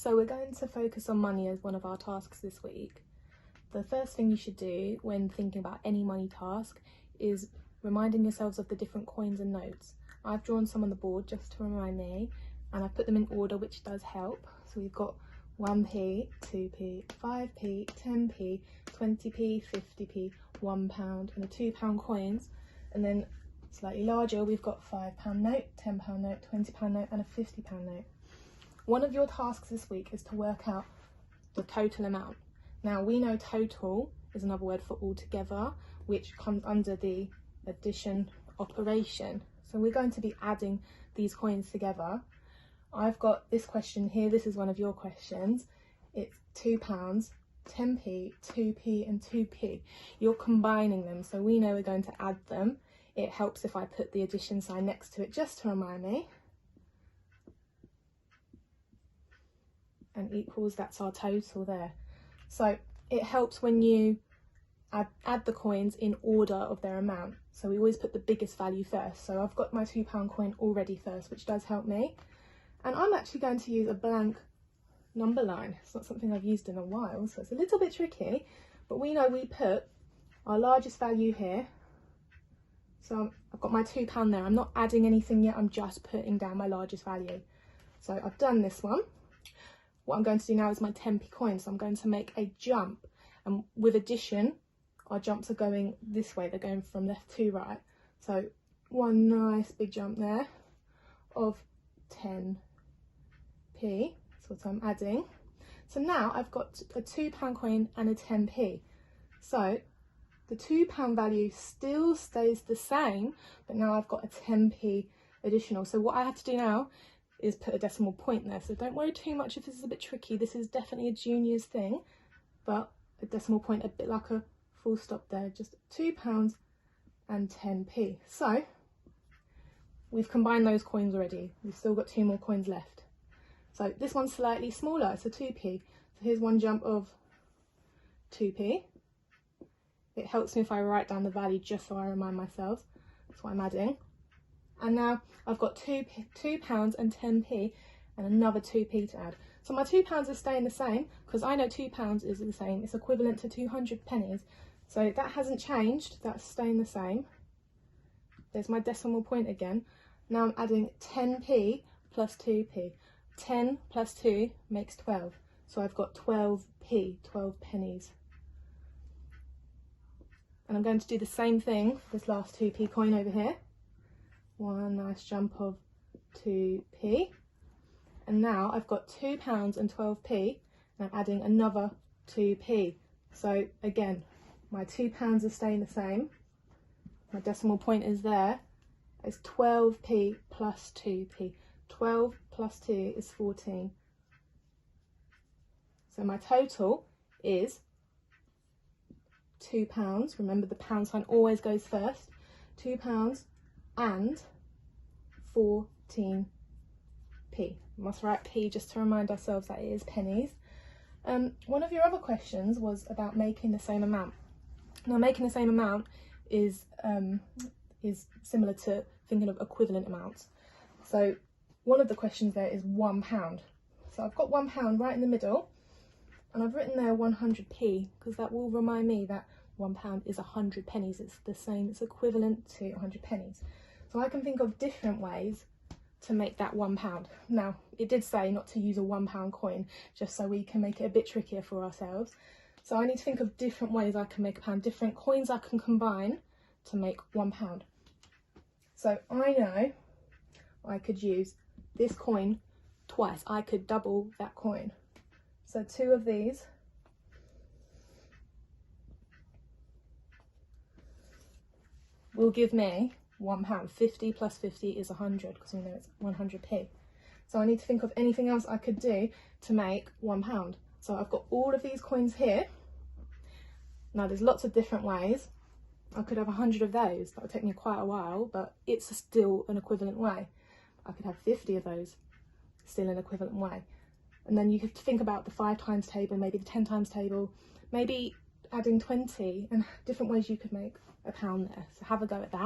So we're going to focus on money as one of our tasks this week. The first thing you should do when thinking about any money task is reminding yourselves of the different coins and notes. I've drawn some on the board just to remind me, and I've put them in order, which does help. So we've got 1p, 2p, 5p, 10p, 20p, 50p, £1 and a £2 coins. And then slightly larger, we've got £5 note, £10 note, £20 note and a £50 note. One of your tasks this week is to work out the total amount. Now we know total is another word for altogether, which comes under the addition operation. So we're going to be adding these coins together. I've got this question here, this is one of your questions. It's £2, 10p, 2p and 2p. You're combining them, so we know we're going to add them. It helps if I put the addition sign next to it just to remind me. And equals, that's our total there. So it helps when you add the coins in order of their amount. So we always put the biggest value first. So I've got my £2 coin already first, which does help me. And I'm actually going to use a blank number line. It's not something I've used in a while, so it's a little bit tricky, but we know we put our largest value here. So I've got my £2 there. I'm not adding anything yet, I'm just putting down my largest value. So I've done this one. What I'm going to do now is my 10p coin, so I'm going to make a jump. And with addition, our jumps are going this way, they're going from left to right. So one nice big jump there of 10p, that's what I'm adding. So now I've got a £2 coin and a 10p. So the £2 value still stays the same, but now I've got a 10p additional. So what I have to do now is put a decimal point there. So don't worry too much if this is a bit tricky. This is definitely a junior's thing, but a decimal point, a bit like a full stop there, just £2 and 10p. So we've combined those coins already. We've still got 2 more coins left. So this one's slightly smaller, it's a 2p. So here's one jump of 2p. It helps me if I write down the value just so I remind myself. That's what I'm adding. And now I've got £2 and 10p and another 2p to add. So my £2 is staying the same because I know £2 is the same. It's equivalent to 200 pennies. So that hasn't changed, that's staying the same. There's my decimal point again. Now I'm adding 10p plus 2p. 10 plus 2 makes 12. So I've got 12p, 12 pennies. And I'm going to do the same thing for this last 2p coin over here. One nice jump of 2p. And now I've got £2 and 12p, and I'm adding another 2p. So again, my £2 are staying the same. My decimal point is there. It's 12p plus 2p. 12 plus 2 is 14. So my total is £2. Remember the pound sign always goes first. £2 and 14p. Must write p just to remind ourselves that it is pennies. One of your other questions was about making the same amount. Now making the same amount is similar to thinking of equivalent amounts. So one of the questions there is £1. So I've got £1 right in the middle, and I've written there 100p because that will remind me that £1 is 100 pennies. It's the same, it's equivalent to 100 pennies. So I can think of different ways to make that £1. Now, it did say not to use a £1 coin, just so we can make it a bit trickier for ourselves. So I need to think of different ways I can make a pound, different coins I can combine to make £1. So I know I could use this coin twice. I could double that coin. So 2 of these will give me £1. 50 plus 50 is 100 because we know it's 100p. So I need to think of anything else I could do to make £1. So I've got all of these coins here. Now there's lots of different ways. I could have 100 of those. That would take me quite a while, but it's still an equivalent way. I could have 50 of those, still an equivalent way. And then you have to think about the 5 times table, maybe the 10 times table, maybe adding 20 and different ways you could make a pound there. So have a go at that.